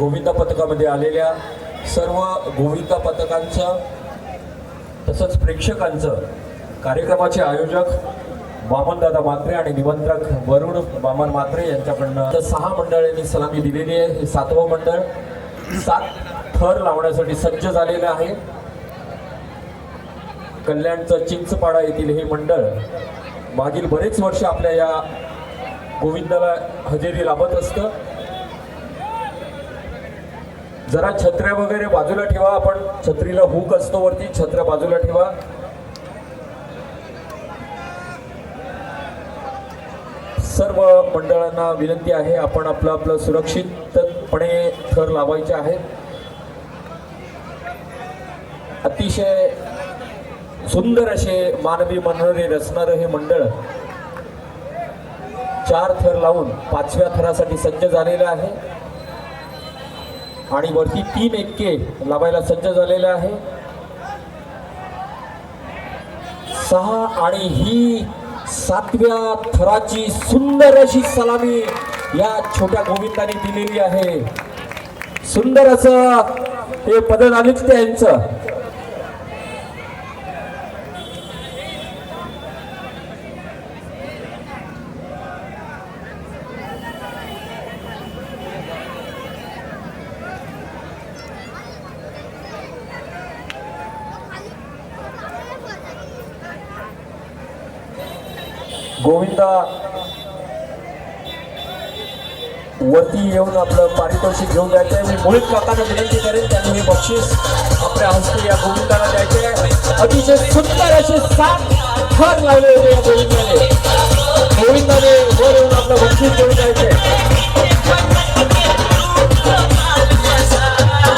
गोविंदा पथकामध्ये आलेल्या सर्व गोविंदा पथकांचं तसंच प्रेक्षकांचं, कार्यक्रमाचे आयोजक वामनदादा म्हात्रे आणि निमंत्रक वरुण वामन म्हात्रे यांच्याकडनं 6 मंडळांनी सलामी दिलेली आहे। हे 7वं मंडळ 7 थर लावण्यासाठी सज्ज झालेलं आहे। कल्याणचं चिंचपाडा येथील हे मंडळ मागील बरेच वर्ष आपल्या या गोविंदाला हजेरी लाभत असतं। जरा छत्र्या वगैरे बाजूला ठेवा, आपण छत्रीला हुक असतो वरती, छत्र्या बाजूला ठेवा। सर्व मंडळांना विनंती आहे, आपण आपलं सुरक्षितपणे थर लावायचे आहेत। अतिशय सुंदर असे मानवी मनोरे रचणारं हे मंडळ 4 थर लावून 5व्या थरासाठी सज्ज झालेलं आहे आणि वरती 3 एक्के लावायला सज्ज झालेलं आहे। 6 आणि ही 7व्या थराची सुंदर अशी सलामी या छोट्या गोविंदाने दिलेली आहे। सुंदर असं हे पदनालित्य यांचं। गोविंदा वरती येऊन आपलं पारितोषिक घेऊन जायचंय। मी मुळीत काकांना विनंती करेन त्यांनी हे बक्षीस आपल्या हस्ते या गोविंदाला द्यायचे। अतिशय सुंदर असे 7 थर लावले होते या गोविंदाने।